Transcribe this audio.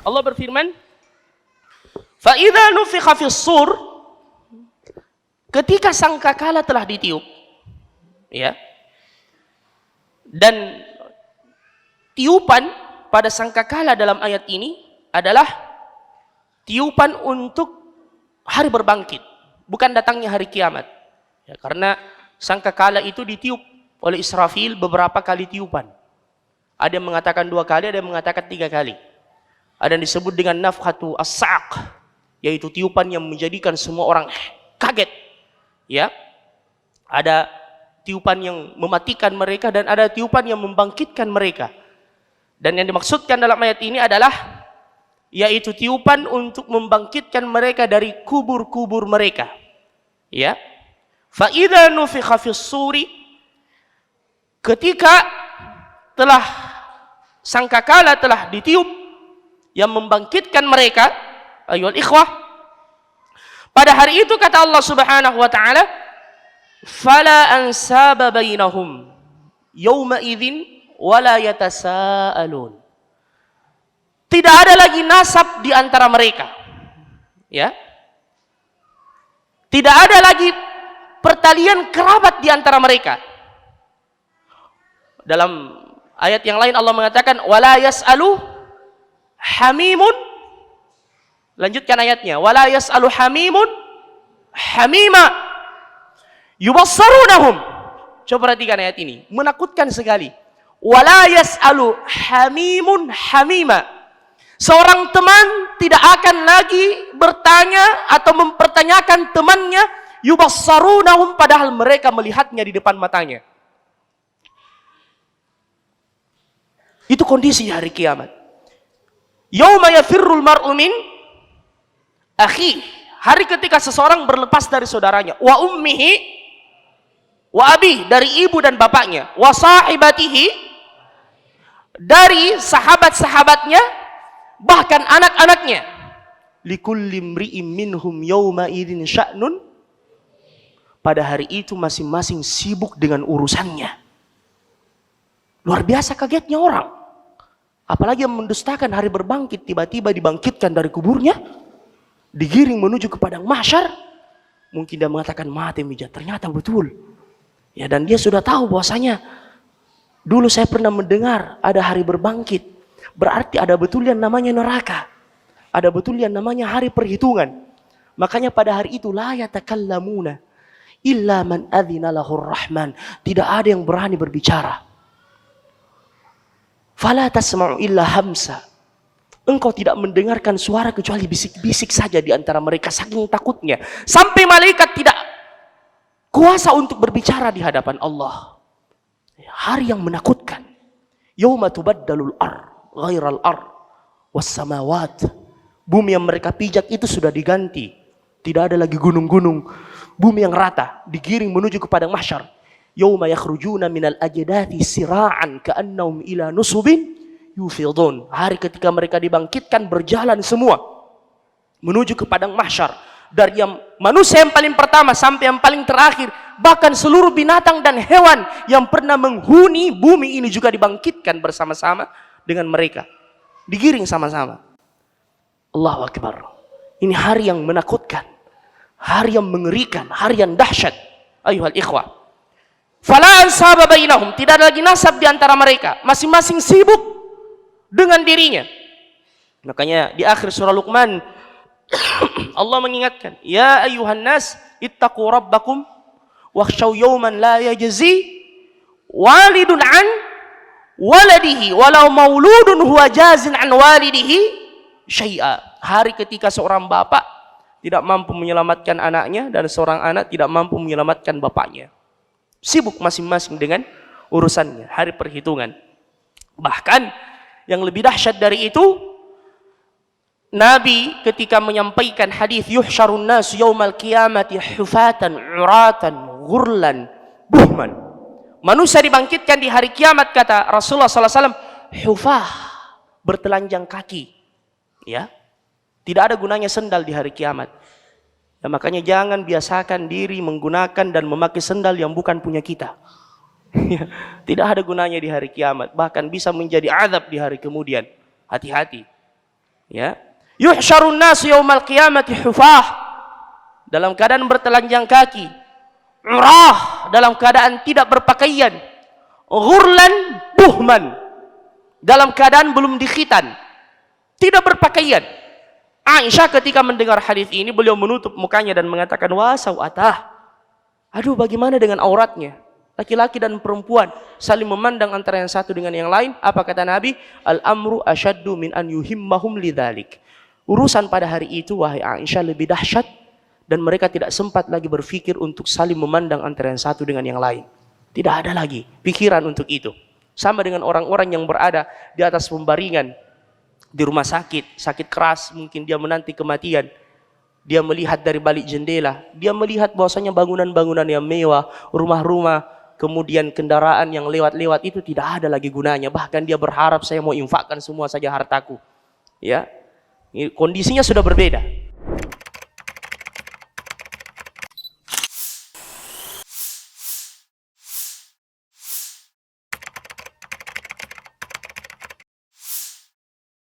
Allah berfirman, "Fa idza nufikha fis sur", ketika sangkakala telah ditiup, ya. Dan tiupan pada sangkakala dalam ayat ini adalah tiupan untuk hari berbangkit, bukan datangnya hari kiamat. Ya, karena sangkakala itu ditiup oleh Israfil beberapa kali tiupan. Ada yang mengatakan 2 kali, ada yang mengatakan 3 kali. Ada yang disebut dengan nafkhatu as-sa'q, yaitu tiupan yang menjadikan semua orang kaget. Ya, ada tiupan yang mematikan mereka dan ada tiupan yang membangkitkan mereka. Dan yang dimaksudkan dalam ayat ini adalah yaitu tiupan untuk membangkitkan mereka dari kubur-kubur mereka. Ya. Fa idza nufikha fis suri, ketika telah sangkakala telah ditiup yang membangkitkan mereka, ayyuhal ikhwah, pada hari itu kata Allah Subhanahu wa taala, fala ansaba bainahum yawma idzin wala yatasaalun. Tidak ada lagi nasab di antara mereka. Ya. Tidak ada lagi pertalian kerabat di antara mereka. Dalam ayat yang lain Allah mengatakan wala yasalu hamimun. Lanjutkan ayatnya, wala yasalu hamimun hamima yubassarunahum. Coba perhatikan ayat ini, menakutkan sekali. Wala yasalu hamimun hamima. Seorang teman tidak akan lagi bertanya atau mempertanyakan temannya, yubassarunahum, padahal mereka melihatnya di depan matanya. Itu kondisi hari kiamat. Yauma yafirrul mar'u min akhi, hari ketika seseorang berlepas dari saudaranya, wa ummihi wa abi, dari ibu dan bapaknya, wa sahibatihi, dari sahabat-sahabatnya, bahkan anak-anaknya. Likulli imri'in minhum yauma idzin sya'nun, pada hari itu masing-masing sibuk dengan urusannya. Luar biasa kagetnya orang. Apalagi yang mendustakan hari berbangkit, tiba-tiba dibangkitkan dari kuburnya, digiring menuju ke padang mahsyar. Mungkin dia mengatakan mati mijat, ternyata betul. Ya, dan dia sudah tahu bahwasanya dulu saya pernah mendengar ada hari berbangkit. Berarti ada betul yang namanya neraka. Ada betul yang namanya hari perhitungan. Makanya pada hari itu la yatakallamuna illa man adzina lahur rahman. Tidak ada yang berani berbicara. Fala tasma'u illa hamsa. Engkau tidak mendengarkan suara kecuali bisik-bisik saja di antara mereka, saking takutnya. Sampai malaikat tidak kuasa untuk berbicara di hadapan Allah. Hari yang menakutkan. Yauma tubaddalul ghairal was samawat. Bumi yang mereka pijak itu sudah diganti. Tidak ada lagi gunung-gunung. Bumi yang rata digiring menuju ke padang mahsyar. Yauma yakhrujuna minal ajdati sira'an ka'annahum ila nusubin yufidun. Hari ketika mereka dibangkitkan berjalan semua menuju ke padang mahsyar. Dari yang manusia yang paling pertama sampai yang paling terakhir, bahkan seluruh binatang dan hewan yang pernah menghuni bumi ini juga dibangkitkan bersama-sama dengan mereka. Digiring sama-sama. Allahu Akbar. Ini hari yang menakutkan, hari yang mengerikan, hari yang dahsyat. Ayuhal ikhwah. Fala ansaba bainahum, tidak ada lagi nasab di antara mereka, masing-masing sibuk dengan dirinya. Makanya di akhir surah Luqman Allah mengingatkan, ya ayyuhan nas ittaqu rabbakum wakhshaw yawman la yajzi walidun an waladihi walau mauludun huwa jazin an walidihi syai'a. Hari ketika seorang bapak tidak mampu menyelamatkan anaknya dan seorang anak tidak mampu menyelamatkan bapaknya. Sibuk masing-masing dengan urusannya, hari perhitungan. Bahkan yang lebih dahsyat dari itu, Nabi ketika menyampaikan hadis yuhsyarun nas yaumal qiyamati hufatan uratan ghurlan buhman. Manusia dibangkitkan di hari kiamat, kata Rasulullah sallallahu alaihi wasallam, hufah, bertelanjang kaki. Ya. Tidak ada gunanya sendal di hari kiamat. Ya, makanya jangan biasakan diri menggunakan dan memakai sendal yang bukan punya kita. Tidak ada gunanya di hari kiamat. Bahkan bisa menjadi azab di hari kemudian. Hati-hati. Ya. Yuhsyarun nas yaumal qiyamati hufah, dalam keadaan bertelanjang kaki, urah, dalam keadaan tidak berpakaian, ghurlan buhman, dalam keadaan belum dikhitan, tidak berpakaian. Aisyah ketika mendengar hadis ini, beliau menutup mukanya dan mengatakan, wah sawatah, aduh bagaimana dengan auratnya? Laki-laki dan perempuan saling memandang antara yang satu dengan yang lain. Apa kata Nabi? Al-amru asyaddu min an yuhimmahum lidzalik. Urusan pada hari itu, wahai Aisyah, lebih dahsyat, dan mereka tidak sempat lagi berpikir untuk saling memandang antara yang satu dengan yang lain. Tidak ada lagi pikiran untuk itu. Sama dengan orang-orang yang berada di atas pembaringan di rumah sakit, sakit keras, mungkin dia menanti kematian. Dia melihat dari balik jendela, dia melihat bahwasanya bangunan-bangunan yang mewah, rumah-rumah, kemudian kendaraan yang lewat-lewat itu tidak ada lagi gunanya. Bahkan dia berharap, saya mau infakkan semua saja hartaku. Ya, kondisinya sudah berbeda.